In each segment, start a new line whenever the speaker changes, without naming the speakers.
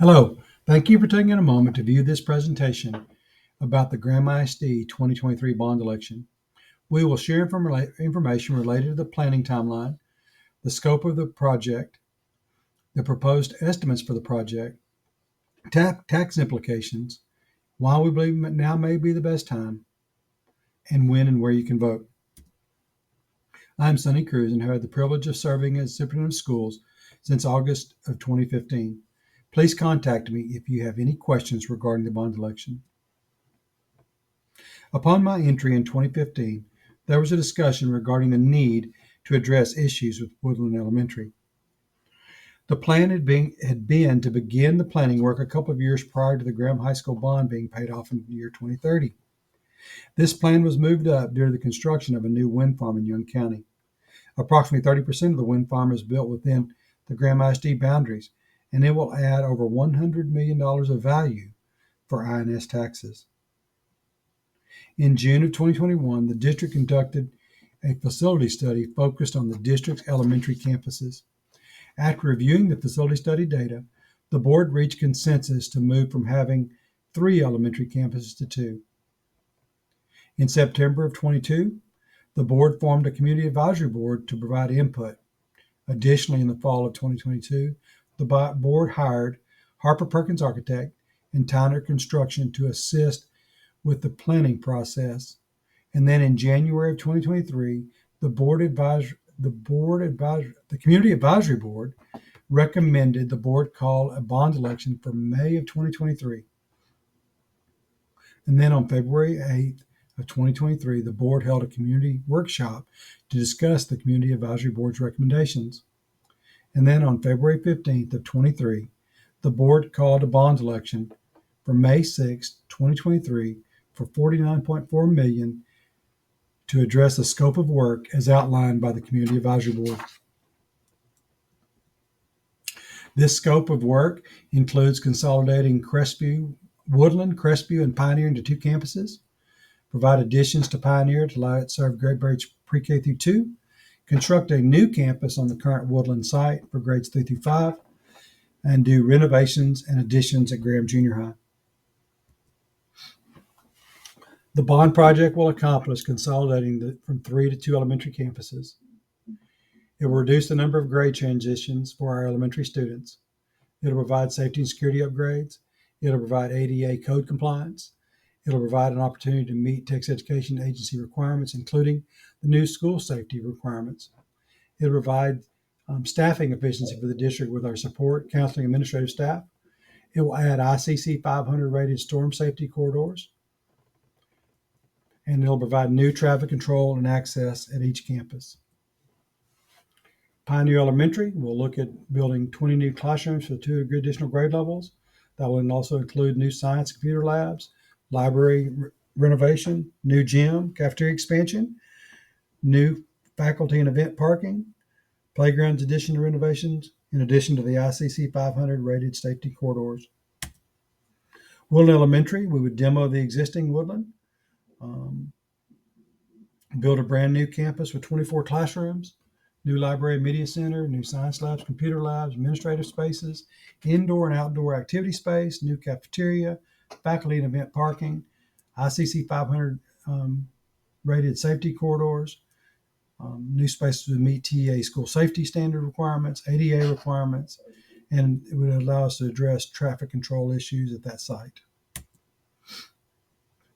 Hello, thank you for taking a moment to view this presentation about the Graham ISD 2023 bond election. We will share information related to the planning timeline, the scope of the project, the proposed estimates for the project, tax implications, why we believe now may be the best time, and when and where you can vote. I'm Sonny Cruz and have had the privilege of serving as superintendent of schools since August of 2015. Please contact me if you have any questions regarding the bond election. Upon my entry in 2015, there was a discussion regarding the need to address issues with Woodland Elementary. The plan had been to begin the planning work a couple of years prior to the Graham High School bond being paid off in the year 2030. This plan was moved up due to the construction of a new wind farm in Young County. Approximately 30% of the wind farm is built within the Graham ISD boundaries, and it will add over $100 million of value for INS taxes. In June of 2021, the district conducted a facility study focused on the district's elementary campuses. After reviewing the facility study data, the board reached consensus to move from having 3 elementary campuses to 2. In September of 22, the board formed a community advisory board to provide input. Additionally, in the fall of 2022, the board hired Harper Perkins Architect and Tyner Construction to assist with the planning process. And then in January of 2023, the Community Advisory Board recommended the board call a bond election for May of 2023. And then on February 8th of 2023, the board held a community workshop to discuss the Community Advisory Board's recommendations. And then on February 15th of 23, the board called a bond election for May 6th, 2023 for $49.4 million to address the scope of work as outlined by the Community Advisory Board. This scope of work includes consolidating Woodland, Crestview, and Pioneer into 2 campuses, provide additions to Pioneer to allow it to serve grade pre-K through 2, construct a new campus on the current Woodland site for grades 3 through 5, and do renovations and additions at Graham Junior High. The bond project will accomplish consolidating from 3 to 2 elementary campuses. It will reduce the number of grade transitions for our elementary students. It'll provide safety and security upgrades. It'll provide ADA code compliance. It'll provide an opportunity to meet Texas Education Agency requirements, including the new school safety requirements. It'll provide staffing efficiency for the district with our support, counseling, administrative staff. It will add ICC 500 rated storm safety corridors. And it'll provide new traffic control and access at each campus. Pioneer Elementary will look at building 20 new classrooms for 2 additional grade levels. That will also include new science and computer labs, library renovation, new gym, cafeteria expansion, new faculty and event parking, playgrounds addition to renovations, in addition to the ICC 500 rated safety corridors. Woodland Elementary, we would demo the existing Woodland, build a brand new campus with 24 classrooms, new library and media center, new science labs, computer labs, administrative spaces, indoor and outdoor activity space, new cafeteria, faculty and event parking, ICC 500 rated safety corridors, new spaces to meet TEA school safety standard requirements, ADA requirements, and it would allow us to address traffic control issues at that site.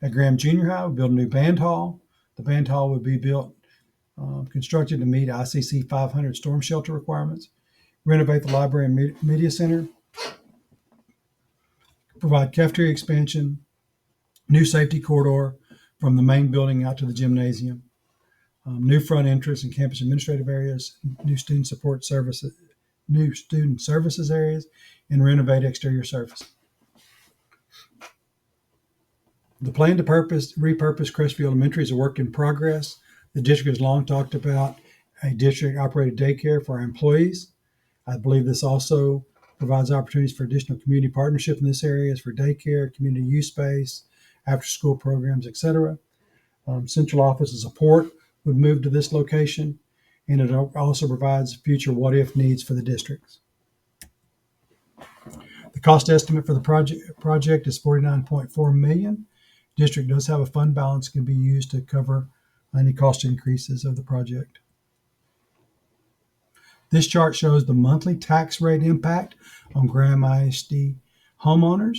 At Graham Junior High, we build a new band hall. The band hall would be constructed to meet ICC 500 storm shelter requirements, renovate the library and media center, provide cafeteria expansion, new safety corridor from the main building out to the gymnasium, new front entrance and campus administrative areas, new student services areas, and renovate exterior surface. The plan to repurpose Crestview Elementary is a work in progress. The district has long talked about a district-operated daycare for our employees. I believe this also provides opportunities for additional community partnership in this area for daycare, community use space, after-school programs, etc. Central office and support would move to this location, and it also provides future what-if needs for the districts. The cost estimate for the project is $49.4 million. District does have a fund balance that can be used to cover any cost increases of the project. This chart shows the monthly tax rate impact on Graham ISD homeowners.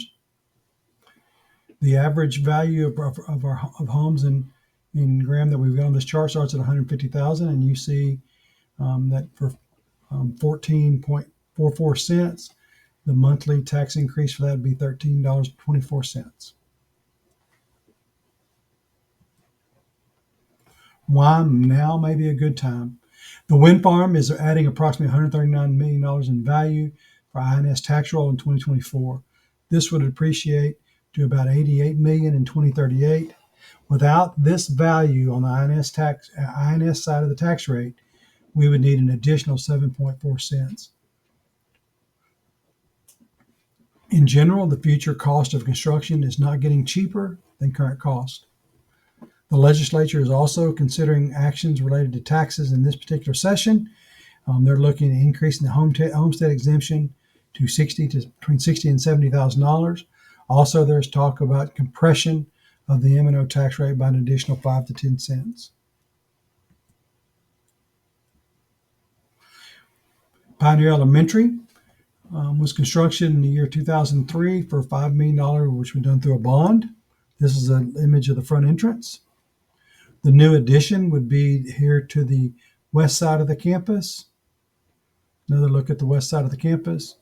The average value of homes in Graham that we've got on this chart starts at $150,000, and you see that for 14.44 cents, the monthly tax increase for that would be $13.24. Why now may be a good time? The wind farm is adding approximately $139 million in value for INS tax roll in 2024. This would appreciate to about $88 million in 2038. Without this value on the INS side of the tax rate, we would need an additional 7.4 cents. In general, the future cost of construction is not getting cheaper than current cost. The legislature is also considering actions related to taxes in this particular session. They're looking at increasing the homestead exemption to between $60,000 and $70,000. Also, there's talk about compression of the M&O tax rate by an additional 5 to 10 cents. Pioneer Elementary was construction in the year 2003 for $5 million, which was done through a bond. This is an image of the front entrance. The new addition would be here to the west side of the campus. Another look at the west side of the campus.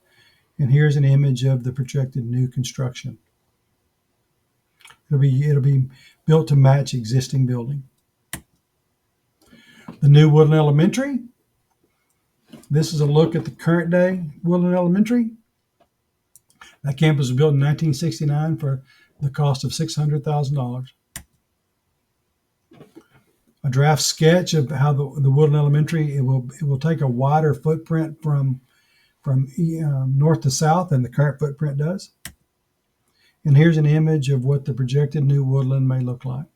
And here's an image of the projected new construction. It'll be built to match existing building. The new Woodland Elementary. This is a look at the current day Woodland Elementary. That campus was built in 1969 for the cost of $600,000. A draft sketch of how the Woodland Elementary, it will take a wider footprint from north to south than the current footprint does. And here's an image of what the projected new Woodland may look like.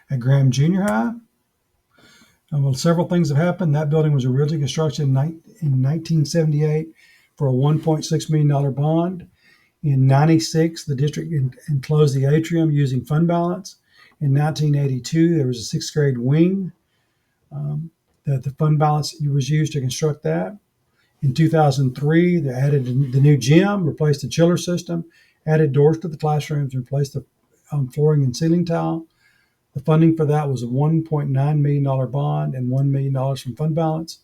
At Graham Junior High, well, several things have happened. That building was originally constructed in 1978 for a $1.6 million bond. In 96, the district enclosed the atrium using fund balance. In 1982, there was a sixth grade wing that the fund balance was used to construct that. In 2003, they added the new gym, replaced the chiller system, added doors to the classrooms, replaced the flooring and ceiling tile. The funding for that was a $1.9 million bond and $1 million from fund balance.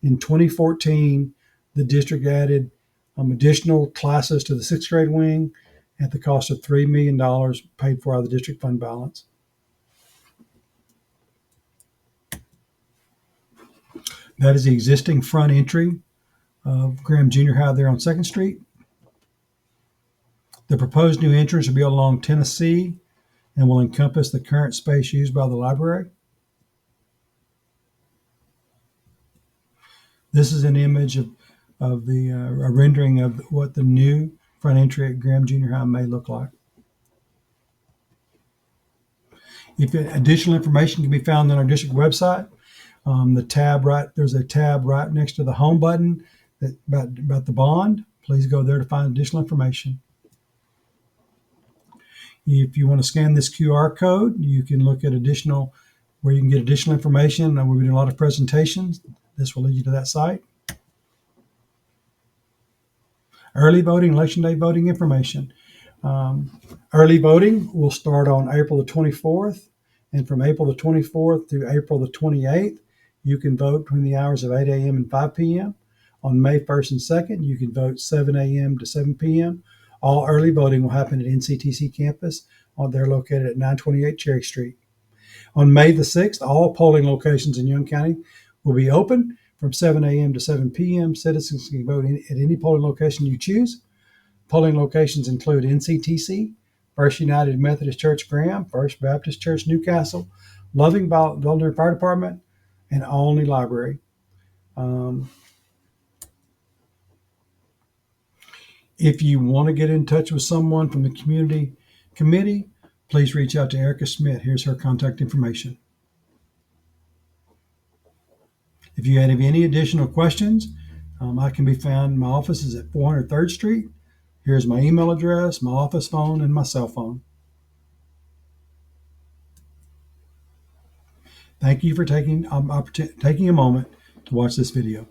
In 2014, the district added additional classes to the sixth grade wing at the cost of $3 million paid for out of the district fund balance. That is the existing front entry of Graham Junior High there on 2nd Street. The proposed new entrance will be along Tennessee and will encompass the current space used by the library. This is an image of a rendering of what the new front entry at Graham Junior High may look like. If additional information can be found on our district website, there's a tab right next to the home button about the bond. Please go there to find additional information. If you want to scan this QR code, you can look at where you can get additional information. We've been doing a lot of presentations. This will lead you to that site. Early voting, election day voting information. Early voting will start on April the 24th, and from April the 24th to April the 28th, you can vote between the hours of 8 a.m. and 5 p.m. On May 1st and 2nd, you can vote 7 a.m. to 7 p.m. All early voting will happen at NCTC campus. They're located at 928 Cherry Street. On May the 6th, all polling locations in Young County will be open from 7 a.m. to 7 p.m. Citizens can vote at any polling location you choose. Polling locations include NCTC, First United Methodist Church Graham, First Baptist Church Newcastle, Loving Volunteer Fire Department, and Olney Library. If you want to get in touch with someone from the community committee, please reach out to Erica Smith. Here's her contact information. If If you have any additional questions, I can be found. My office is at 400 3rd Street. Here's my email address, my office phone, and my cell phone. Thank you for taking a moment to watch this video.